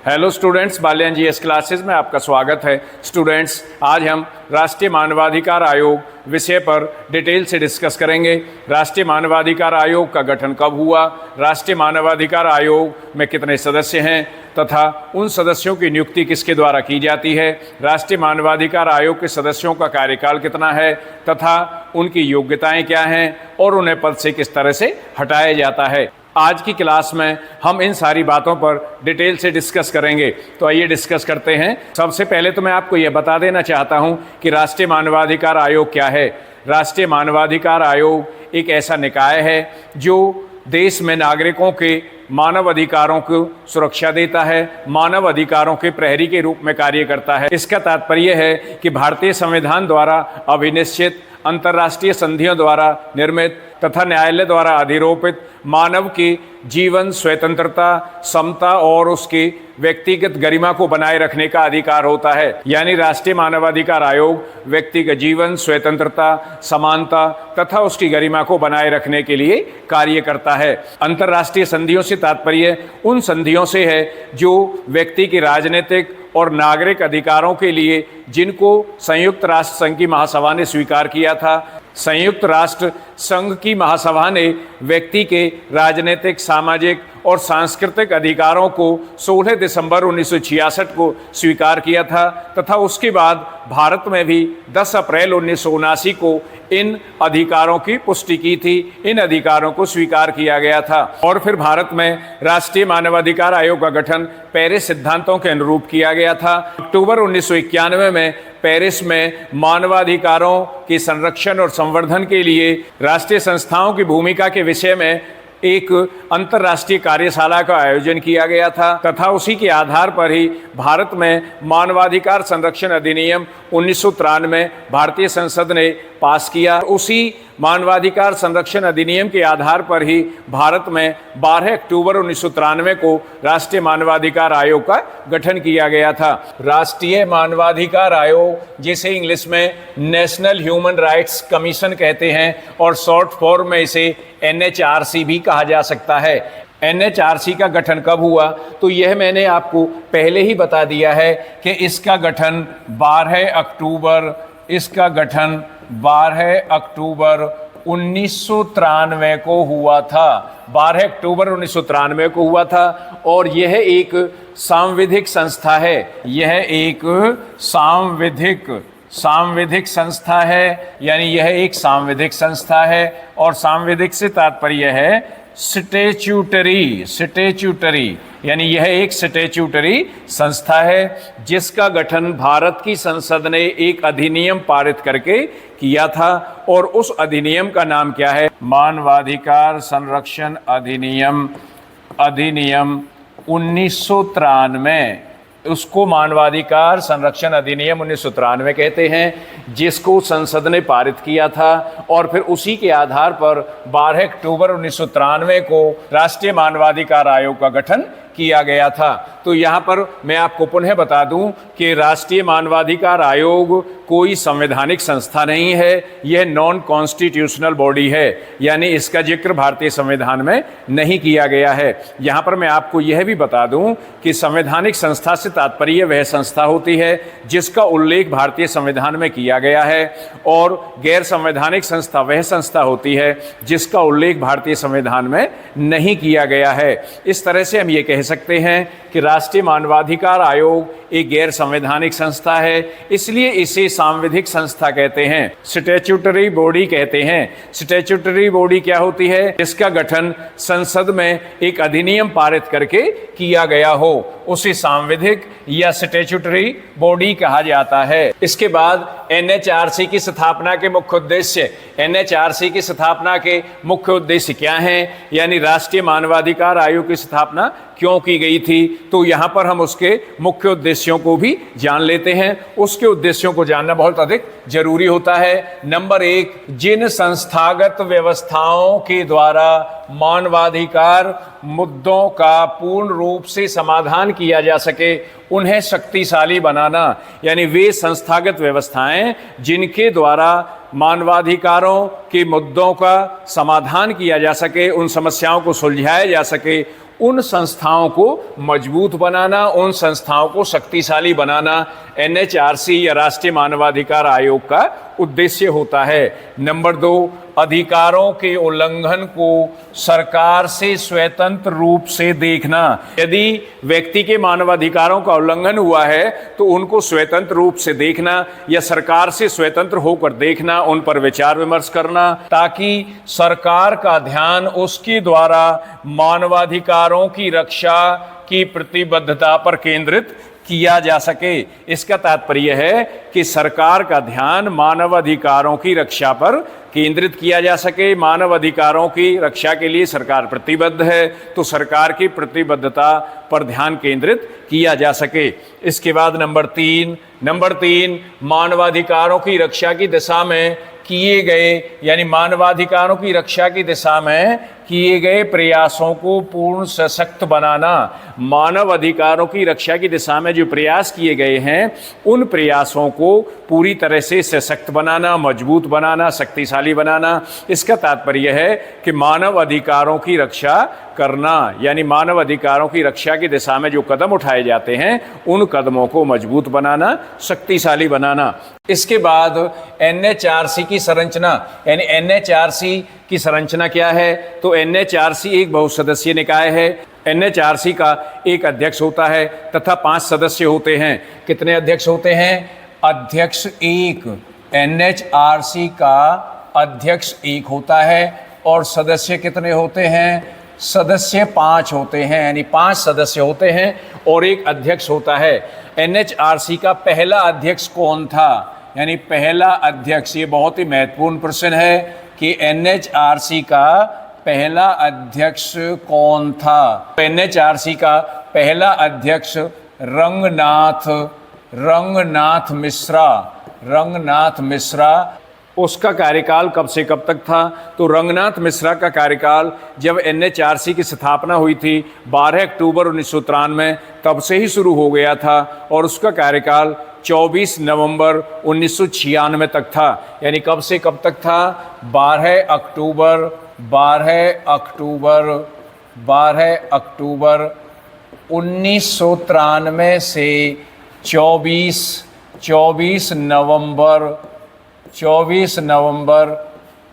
Hello students, Balyan GS classes में आपका स्वागत है। स्टूडेंट्स, आज हम राष्ट्रीय मानवाधिकार आयोग विषय पर डिटेल से डिस्कस करेंगे। राष्ट्रीय मानवाधिकार आयोग का गठन कब हुआ, राष्ट्रीय मानवाधिकार आयोग में कितने सदस्य हैं तथा उन सदस्यों की नियुक्ति किसके द्वारा की जाती है, राष्ट्रीय मानवाधिकार आयोग के सदस्यों का कार्यकाल कितना है तथा उनकी योग्यताएं क्या हैं और उन्हें पद से किस तरह से हटाया जाता है। आज की क्लास में हम इन सारी बातों पर डिटेल से डिस्कस करेंगे। तो आइए डिस्कस करते हैं। सबसे पहले तो मैं आपको यह बता देना चाहता हूं कि राष्ट्रीय मानवाधिकार आयोग क्या है। राष्ट्रीय मानवाधिकार आयोग एक ऐसा निकाय है जो देश में नागरिकों के मानव अधिकारों को सुरक्षा देता है, मानव अधिकारों के प्रहरी के रूप में कार्य करता है। इसका तात्पर्य है कि भारतीय संविधान द्वारा अभिनिश्चित, अंतर्राष्ट्रीय संधियों द्वारा निर्मित तथा न्यायालय द्वारा अधिरोपित मानव के जीवन, स्वतंत्रता, समता और उसके व्यक्तिगत गरिमा को बनाए रखने का अधिकार होता है। यानी राष्ट्रीय मानवाधिकार आयोग व्यक्तिगत जीवन, स्वतंत्रता, समानता तथा उसकी गरिमा को बनाए रखने के लिए कार्य करता है। अंतर्राष्ट्रीय संधियों से तात्पर्य उन संधियों से है जो व्यक्ति की राजनीतिक और नागरिक अधिकारों के लिए जिनको संयुक्त राष्ट्र संघ की महासभा ने स्वीकार किया था। संयुक्त राष्ट्र संघ की महासभा ने व्यक्ति के राजनीतिक, सामाजिक और सांस्कृतिक अधिकारों को 16 दिसंबर 1966 को स्वीकार किया था तथा उसके बाद भारत में भी 10 अप्रैल 1979 को इन अधिकारों की पुष्टि की थी, इन अधिकारों को स्वीकार किया गया था। और फिर भारत में राष्ट्रीय मानवाधिकार आयोग का गठन पेरिस सिद्धांतों के अनुरूप किया गया था। अक्टूबर 1991 में पेरिस में मानवाधिकारों के संरक्षण और संवर्धन के लिए राष्ट्रीय संस्थाओं की भूमिका के विषय में एक अंतर्राष्ट्रीय कार्यशाला का आयोजन किया गया था तथा उसी के आधार पर ही भारत में मानवाधिकार संरक्षण अधिनियम 1993 भारतीय संसद ने पास किया। उसी मानवाधिकार संरक्षण अधिनियम के आधार पर ही भारत में 12 अक्टूबर 1993 को राष्ट्रीय मानवाधिकार आयोग का गठन किया गया था। राष्ट्रीय मानवाधिकार आयोग, जिसे इंग्लिश में नेशनल ह्यूमन राइट्स कमीशन कहते हैं और शॉर्ट फॉर्म में इसे NHRC भी कहा जा सकता है। NHRC का गठन कब हुआ, तो यह मैंने आपको पहले ही बता दिया है कि इसका गठन 12 अक्टूबर 1993 को हुआ था। 12 अक्टूबर 1993 को हुआ था और यह एक सांविधिक संस्था है। यह एक सांविधिक संस्था है, यानी यह एक सांविधिक संस्था है और सांविधिक से तात्पर्य है स्टैट्यूटरी, यानी यह एक स्टैट्यूटरी संस्था है जिसका गठन भारत की संसद ने एक अधिनियम पारित करके किया था और उस अधिनियम का नाम क्या है, मानवाधिकार संरक्षण अधिनियम 1993। उसको मानवाधिकार संरक्षण अधिनियम 1993 कहते हैं, जिसको संसद ने पारित किया था और फिर उसी के आधार पर 12 अक्टूबर 1993 को राष्ट्रीय मानवाधिकार आयोग का गठन किया गया था। तो यहाँ पर मैं आपको पुनः बता दूं कि राष्ट्रीय मानवाधिकार आयोग कोई संवैधानिक संस्था नहीं है, यह नॉन कॉन्स्टिट्यूशनल बॉडी है, यानी इसका जिक्र भारतीय संविधान में नहीं किया गया है। यहाँ पर मैं आपको यह भी बता दूं कि संवैधानिक संस्था से तात्पर्य वह संस्था होती है जिसका उल्लेख भारतीय संविधान में किया गया है और गैर संवैधानिक संस्था वह संस्था होती है जिसका उल्लेख भारतीय संविधान में नहीं किया गया है। इस तरह से हम ये कह सकते हैं कि राष्ट्रीय मानवाधिकार आयोग एक गैर संवैधानिक संस्था है, इसलिए इसे सांविधिक संस्था कहते हैं, स्टैट्यूटरी बॉडी कहते हैं। स्टैट्यूटरी बॉडी क्या होती है, जिसका गठन संसद में एक अधिनियम पारित करके किया गया हो, उसे सांविधिक या स्टैट्यूटरी बॉडी कहा जाता है। इसके बाद NHRC की स्थापना के मुख्य उद्देश्य, NHRC की स्थापना के मुख्य उद्देश्य क्या हैं, यानी राष्ट्रीय मानवाधिकार आयोग की स्थापना क्यों की गई थी, तो यहाँ पर हम उसके मुख्य उद्देश्यों को भी जान लेते हैं। उसके उद्देश्यों को जानना बहुत अधिक जरूरी होता है। नंबर 1, जिन संस्थागत व्यवस्थाओं के द्वारा मानवाधिकार मुद्दों का पूर्ण रूप से समाधान किया जा सके उन्हें शक्तिशाली बनाना, यानी वे संस्थागत व्यवस्थाएं जिनके द्वारा मानवाधिकारों के मुद्दों का समाधान किया जा सके, उन समस्याओं को सुलझाया जा सके, उन संस्थाओं को मजबूत बनाना, उन संस्थाओं को शक्तिशाली बनाना एनएचआरसी या राष्ट्रीय मानवाधिकार आयोग का उद्देश्य होता है। नंबर 2, अधिकारों के उल्लंघन को सरकार से स्वतंत्र रूप से देखना। यदि व्यक्ति के मानवाधिकारों का उल्लंघन हुआ है तो उनको स्वतंत्र रूप से देखना या सरकार से स्वतंत्र होकर देखना, उन पर विचार विमर्श करना, ताकि सरकार का ध्यान उसके द्वारा मानवाधिकारों की रक्षा की प्रतिबद्धता पर केंद्रित किया जा सके। इसका तात्पर्य है कि सरकार का ध्यान मानव अधिकारों की रक्षा पर केंद्रित किया जा सके। मानव अधिकारों की रक्षा के लिए सरकार प्रतिबद्ध है, तो सरकार की प्रतिबद्धता पर ध्यान केंद्रित किया जा सके। इसके बाद नंबर तीन, मानवाधिकारों की रक्षा की दिशा में किए गए, यानी मानवाधिकारों की रक्षा की दिशा में किए गए प्रयासों को पूर्ण सशक्त बनाना। मानव अधिकारों की रक्षा की दिशा में जो प्रयास किए गए हैं, उन प्रयासों को पूरी तरह से सशक्त बनाना, मजबूत बनाना, शक्तिशाली बनाना। इसका तात्पर्य है कि मानव अधिकारों की रक्षा करना, यानी मानव अधिकारों की रक्षा की दिशा में जो कदम उठाए जाते हैं, उन कदमों को मजबूत बनाना, शक्तिशाली बनाना। इसके बाद एनएचआरसी की संरचना, यानी एनएचआरसी की संरचना क्या है? तो एनएचआरसी एक बहुसदस्यीय निकाय है। एनएचआरसी का एक अध्यक्ष होता है तथा 5 सदस्य होते हैं। कितने अध्यक्ष होते हैं? अध्यक्ष 1। एनएचआरसी का अध्यक्ष 1 होता है और सदस्य कितने होते हैं? सदस्य 5 होते हैं, यानी 5 सदस्य होते हैं और एक अध्यक्ष होता है। एनएचआरसी का पहला अध्यक्ष कौन था? यानी पहला अध्यक्ष, ये बहुत ही महत्वपूर्ण प्रश्न है कि एनएचआरसी का पहला अध्यक्ष कौन था? एनएचआरसी का पहला अध्यक्ष रंगनाथ मिश्रा। उसका कार्यकाल कब से कब तक था? तो रंगनाथ मिश्रा का कार्यकाल जब एनएचआरसी की स्थापना हुई थी 12 अक्टूबर 1993, तब से ही शुरू हो गया था और उसका कार्यकाल 24 नवंबर 1996 तक था। यानी कब से कब तक था? 12 अक्टूबर 1993 से 24 नवंबर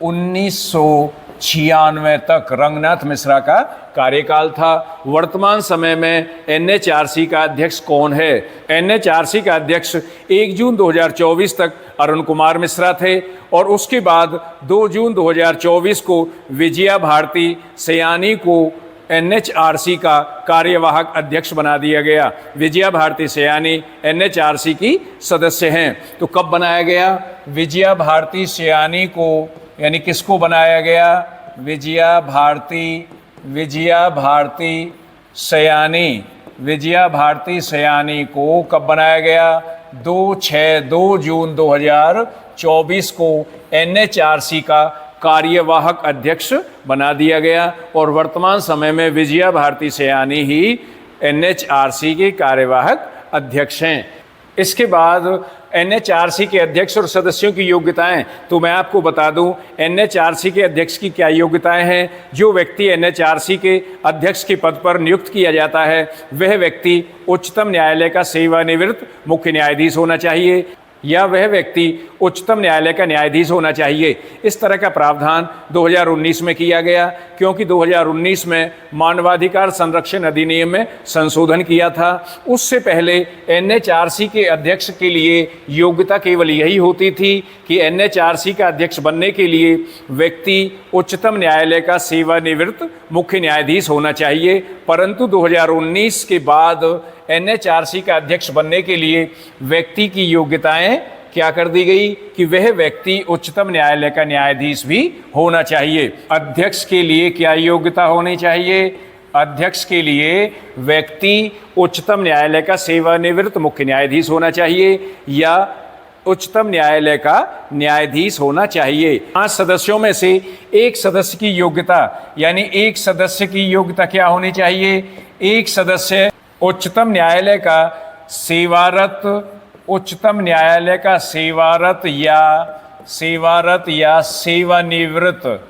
1996 तक रंगनाथ मिश्रा का कार्यकाल था। वर्तमान समय में एनएचआरसी का अध्यक्ष कौन है? एनएचआरसी का अध्यक्ष 1 जून 2024 तक अरुण कुमार मिश्रा थे और उसके बाद 2 जून 2024 को विजया भारती सयानी को एनएचआरसी का कार्यवाहक अध्यक्ष बना दिया गया। विजया भारती सयानी एनएचआरसी की सदस्य हैं। तो कब बनाया गया? विजया भारती सयानी को, यानी किसको बनाया गया? विजया भारती सयानी को कब बनाया गया? 2 जून 2024 को एनएचआरसी का कार्यवाहक अध्यक्ष बना दिया गया और वर्तमान समय में विजया भारती सयानी ही एनएचआरसी के कार्यवाहक अध्यक्ष हैं। इसके बाद एनएचआरसी के अध्यक्ष और सदस्यों की योग्यताएं, तो मैं आपको बता दूं एनएचआरसी के अध्यक्ष की क्या योग्यताएं हैं। जो व्यक्ति एनएचआरसी के अध्यक्ष के पद पर नियुक्त किया जाता है, वह व्यक्ति उच्चतम न्यायालय का सेवानिवृत्त मुख्य न्यायाधीश होना चाहिए या वह व्यक्ति उच्चतम न्यायालय का न्यायाधीश होना चाहिए। इस तरह का प्रावधान 2019 में किया गया, क्योंकि 2019 में मानवाधिकार संरक्षण अधिनियम में संशोधन किया था। उससे पहले एनएचआरसी के अध्यक्ष के लिए योग्यता केवल यही होती थी कि एनएचआरसी का अध्यक्ष बनने के लिए व्यक्ति उच्चतम न्यायालय का सेवानिवृत्त मुख्य न्यायाधीश होना चाहिए। परंतु 2019 के बाद एनएचआरसी का अध्यक्ष बनने के लिए व्यक्ति की योग्यताएं क्या कर दी गई कि वह व्यक्ति उच्चतम न्यायालय का न्यायाधीश भी होना चाहिए। अध्यक्ष के लिए क्या योग्यता होनी चाहिए? अध्यक्ष के लिए व्यक्ति उच्चतम न्यायालय का सेवानिवृत्त मुख्य न्यायाधीश होना चाहिए या उच्चतम न्यायालय का न्यायाधीश होना चाहिए। 5 सदस्यों में से एक सदस्य की योग्यता, यानी एक सदस्य की योग्यता क्या होनी चाहिए? एक सदस्य उच्चतम न्यायालय का सेवारत या सेवानिवृत्त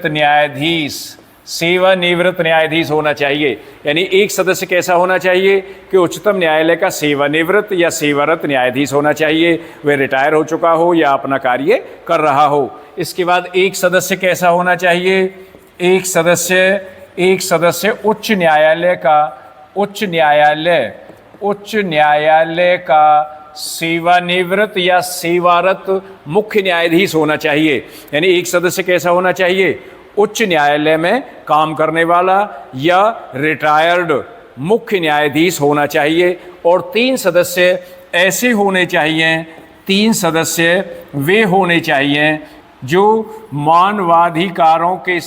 न्यायाधीश सेवानिवृत्त न्यायाधीश होना चाहिए। यानी एक सदस्य कैसा होना चाहिए कि उच्चतम न्यायालय का सेवानिवृत्त या सेवारत न्यायाधीश होना चाहिए, वह रिटायर हो चुका हो या अपना कार्य कर रहा हो। इसके बाद एक सदस्य कैसा होना चाहिए, एक सदस्य उच्च न्यायालय का सेवानिवृत्त या सेवारत मुख्य न्यायाधीश होना चाहिए। यानी एक सदस्य कैसा होना चाहिए, उच्च न्यायालय में काम करने वाला या रिटायर्ड मुख्य न्यायाधीश होना चाहिए। और 3 सदस्य ऐसे होने चाहिए, 3 सदस्य वे होने चाहिए जो मानवाधिकारों के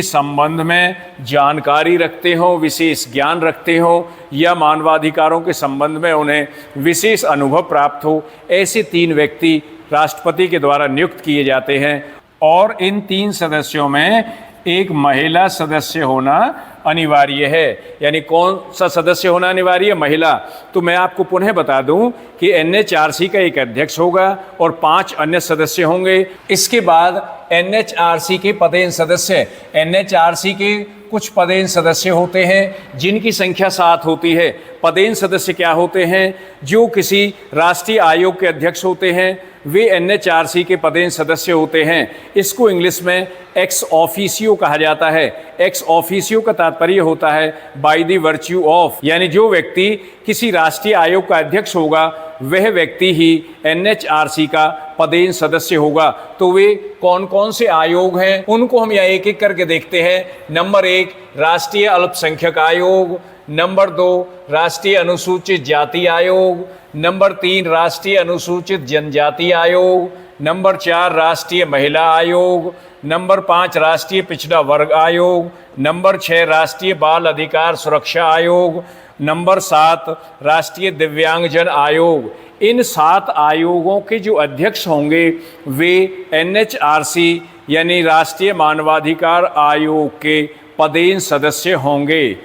संबंध में जानकारी रखते हो, विशेष ज्ञान रखते हो, या मानवाधिकारों के संबंध में उन्हें विशेष अनुभव प्राप्त हो। ऐसे 3 व्यक्ति राष्ट्रपति के द्वारा नियुक्त किए जाते हैं। और इन 3 सदस्यों में एक महिला सदस्य होना अनिवार्य है। यानी कौन सा सदस्य होना अनिवार्य है, महिला। तो मैं आपको पुनः बता दूं कि NHRC का एक अध्यक्ष होगा और 5 अन्य सदस्य होंगे। इसके बाद NHRC के पदेन सदस्य, NHRC के कुछ पदेन सदस्य होते हैं जिनकी संख्या 7 होती है। पदेन सदस्य क्या होते हैं, जो किसी राष्ट्रीय आयोग के अध्यक्ष होते हैं, वे NHRC के पदेन सदस्य होते हैं। इसको इंग्लिश में एक्स ऑफिसियो कहा जाता है। एक्स ऑफिसियो का तात्पर्य होता है बाय द वर्च्यू ऑफ, यानी जो व्यक्ति किसी राष्ट्रीय आयोग का अध्यक्ष होगा वह व्यक्ति ही NHRC का पदेन सदस्य होगा। तो वे कौन कौन से आयोग हैं उनको हम यहाँ एक एक करके देखते हैं। नंबर 1 राष्ट्रीय अल्पसंख्यक आयोग, नंबर 2 राष्ट्रीय अनुसूचित जाति आयोग, नंबर 3 राष्ट्रीय अनुसूचित जनजाति आयोग, नंबर 4 राष्ट्रीय महिला आयोग, नंबर 5 राष्ट्रीय पिछड़ा वर्ग आयोग, नंबर 6 राष्ट्रीय बाल अधिकार सुरक्षा आयोग, नंबर 7 राष्ट्रीय दिव्यांगजन आयोग। इन 7 आयोगों के जो अध्यक्ष होंगे वे NHRC यानी राष्ट्रीय मानवाधिकार आयोग के पदेन सदस्य होंगे।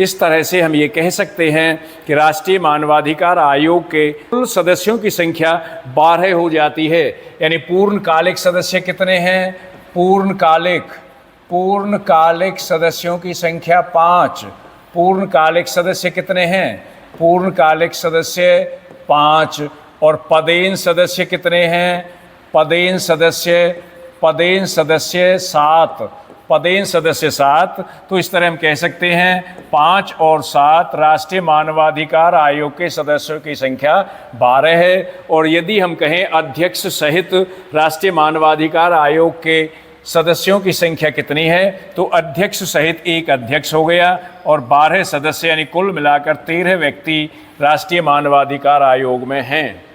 इस तरह से हम ये कह सकते हैं कि राष्ट्रीय मानवाधिकार आयोग के कुल सदस्यों की संख्या 12 हो जाती है। यानी पूर्णकालिक सदस्य कितने हैं, पूर्णकालिक सदस्यों की संख्या 5। पूर्णकालिक सदस्य कितने हैं, पूर्णकालिक सदस्य 5। और पदेन सदस्य कितने हैं, पदेन सदस्य 7। पदेन सदस्य 7। तो इस तरह हम कह सकते हैं 5 और 7 राष्ट्रीय मानवाधिकार आयोग के सदस्यों की संख्या 12 है। और यदि हम कहें अध्यक्ष सहित राष्ट्रीय मानवाधिकार आयोग के सदस्यों की संख्या कितनी है, तो अध्यक्ष सहित एक अध्यक्ष हो गया और 12 सदस्य, यानी कुल मिलाकर 13 व्यक्ति राष्ट्रीय मानवाधिकार आयोग में हैं।